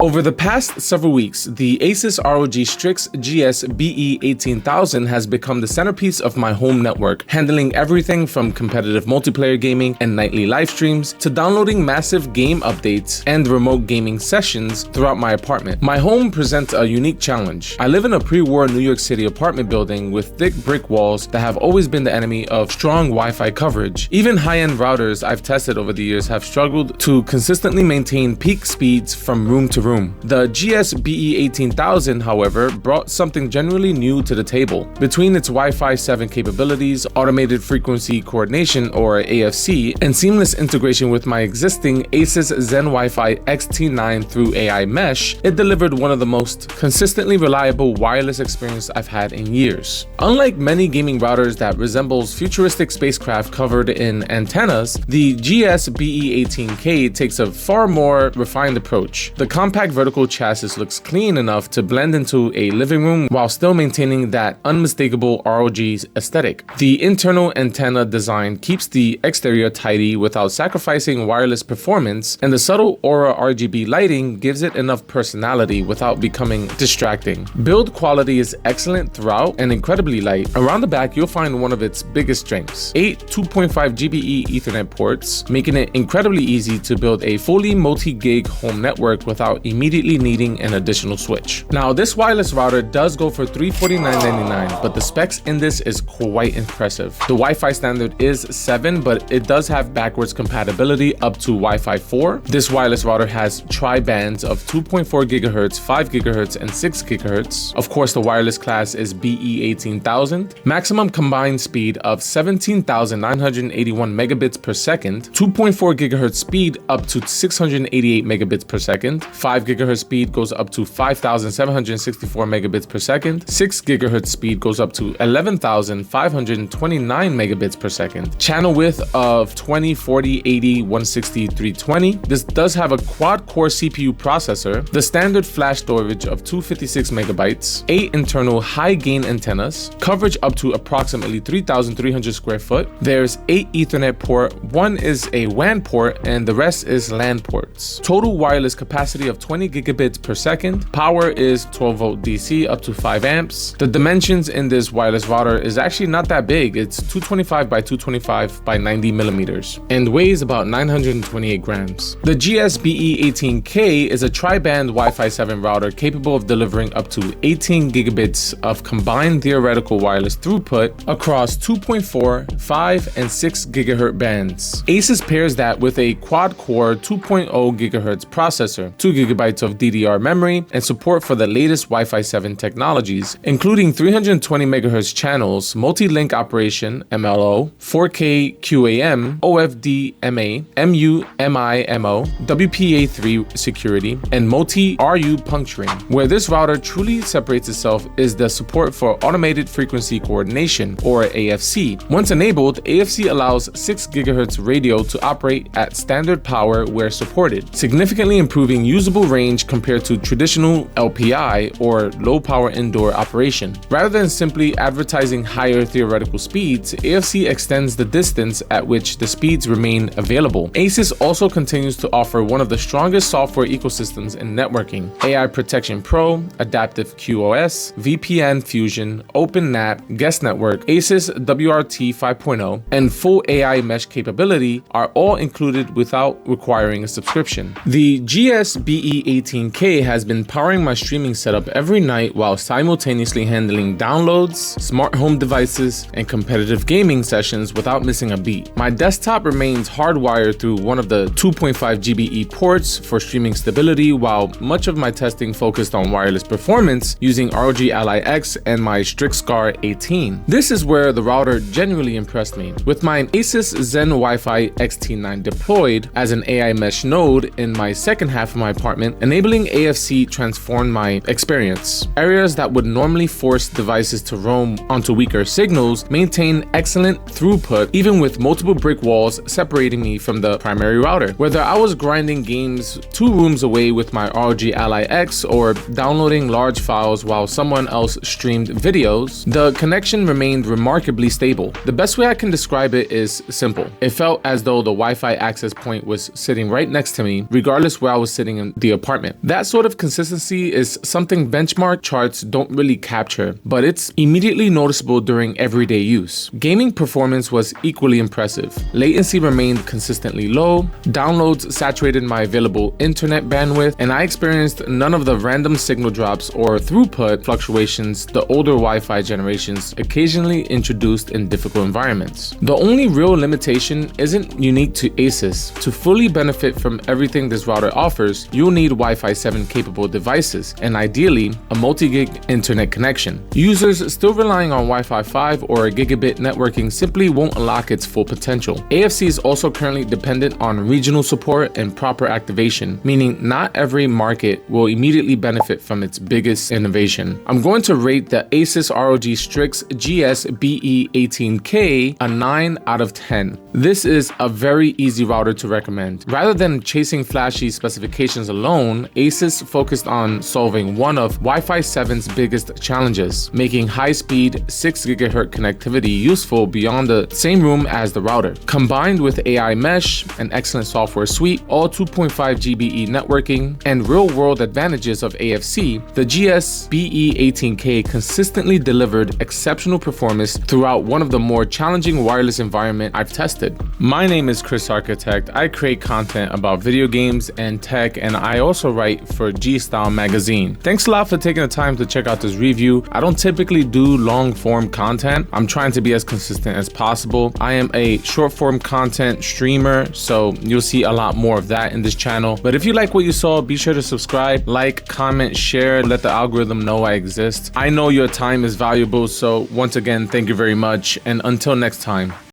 Over the past several weeks, the ASUS ROG Strix GS-BE18000 has become the centerpiece of my home network, handling everything from competitive multiplayer gaming and nightly live streams to downloading massive game updates and remote gaming sessions throughout my apartment. My home presents a unique challenge. I live in a pre-war New York City apartment building with thick brick walls that have always been the enemy of strong Wi-Fi coverage. Even high-end routers I've tested over the years have struggled to consistently maintain peak speeds from room to room. The GS-BE18000, however, brought something genuinely new to the table. Between its Wi-Fi 7 capabilities, automated frequency coordination or AFC, and seamless integration with my existing ASUS Zen Wi-Fi XT9 through AI Mesh, it delivered one of the most consistently reliable wireless experience I've had in years. Unlike many gaming routers that resembles futuristic spacecraft covered in antennas, the GS-BE18000 takes a far more refined approach. The compact vertical chassis looks clean enough to blend into a living room while still maintaining that unmistakable ROG aesthetic. The internal antenna design keeps the exterior tidy without sacrificing wireless performance, and the subtle Aura RGB lighting gives it enough personality without becoming distracting. Build quality is excellent throughout and incredibly light. Around the back, you'll find one of its biggest strengths: 8 2.5 GBE Ethernet ports, making it incredibly easy to build a fully multi-gig home network without immediately needing an additional switch. Now, this wireless router does go for $349.99, but the specs in this is quite impressive. The Wi-Fi standard is 7, but it does have backwards compatibility up to Wi-Fi 4. This wireless router has tri-bands of 2.4 GHz, 5 GHz, and 6 GHz. Of course, the wireless class is BE18000. Maximum combined speed of 17,981 megabits per second, 2.4 GHz speed up to 688 megabits per second, 5 GHz speed goes up to 5,764 megabits per second, 6 GHz speed goes up to 11,529 megabits per second, channel width of 20, 40, 80, 160, 320. This does have a quad-core CPU processor, the standard flash storage of 256 megabytes, 8 internal high-gain antennas, coverage up to approximately 3,300 square foot. There's 8 Ethernet port, 1 is a WAN port, and the rest is LAN ports. Total wireless capacity of 20 gigabits per second. Power is 12 volt DC up to 5 amps. The dimensions in this wireless router is actually not that big. It's 225 by 225 by 90 millimeters and weighs about 928 grams. The GS-BE18000 is a tri-band Wi-Fi 7 router capable of delivering up to 18 gigabits of combined theoretical wireless throughput across 2.4, 5, and 6 gigahertz bands. ASUS pairs that with a quad-core 2.0 gigahertz processor, 2 gigabytes of DDR memory, and support for the latest Wi-Fi 7 technologies, including 320 megahertz channels, multi-link operation (MLO), 4K QAM, OFDMA, MU-MIMO, WPA3 security, and multi-RU puncturing. Where this router truly separates itself is the support for automated frequency coordination, or AFC. Once enabled, AFC allows 6 GHz radio to operate at standard power where supported, significantly improving usable range compared to traditional LPI or low power indoor operation. Rather than simply advertising higher theoretical speeds, AFC extends the distance at which the speeds remain available. ASUS also continues to offer one of the strongest software ecosystems in networking: AI Protection Pro, Adaptive QoS, VPN Fusion, OpenNAP, Guest Network, ASUS WRT 5.0, and full AI mesh capability are all included without requiring a subscription. The GS-BE18000 has been powering my streaming setup every night while simultaneously handling downloads, smart home devices, and competitive gaming sessions without missing a beat. My desktop remains hardwired through one of the 2.5 GBE ports for streaming stability, while much of my testing focused on wireless performance using ROG Ally X and my Strix GS-BE18000. This is where the router genuinely impressed me. With my ASUS Zen Wi-Fi XT9 deployed as an AI mesh node in my second half of my apartment, enabling AFC transformed my experience. Areas that would normally force devices to roam onto weaker signals maintain excellent throughput even with multiple brick walls separating me from the primary router. Whether I was grinding games 2 rooms away with my ROG Ally X or downloading large files while someone else streamed videos, the connection remained remarkably stable. The best way I can describe it is simple. It felt as though the Wi-Fi access point was sitting right next to me, regardless where I was sitting in the the apartment. That sort of consistency is something benchmark charts don't really capture, but it's immediately noticeable during everyday use. Gaming performance was equally impressive. Latency remained consistently low, downloads saturated my available internet bandwidth, and I experienced none of the random signal drops or throughput fluctuations the older Wi-Fi generations occasionally introduced in difficult environments. The only real limitation isn't unique to ASUS. To fully benefit from everything this router offers, you'll need Wi-Fi 7 capable devices and ideally a multi-gig internet connection. Users still relying on Wi-Fi 5 or a gigabit networking simply won't unlock its full potential. AFC is also currently dependent on regional support and proper activation, meaning not every market will immediately benefit from its biggest innovation. I'm going to rate the ASUS ROG Strix GS-BE18000 a 9 out of 10. This is a very easy router to recommend. Rather than chasing flashy specifications alone, ASUS focused on solving one of Wi-Fi 7's biggest challenges, making high-speed 6 GHz connectivity useful beyond the same room as the router. Combined with AI mesh, an excellent software suite, all 2.5 GBE networking, and real-world advantages of AFC, the GS-BE18000 consistently delivered exceptional performance throughout one of the more challenging wireless environments I've tested. My name is Chris Architect. I create content about video games and tech, and I also write for G-Style magazine. Thanks a lot for taking the time to check out this review. I don't typically do long-form content. I'm trying to be as consistent as possible. I am a short-form content streamer, so you'll see a lot more of that in this channel. But if you like what you saw, be sure to subscribe, like, comment, share, let the algorithm know I exist. I know your time is valuable, so once again, thank you very much, and until next time.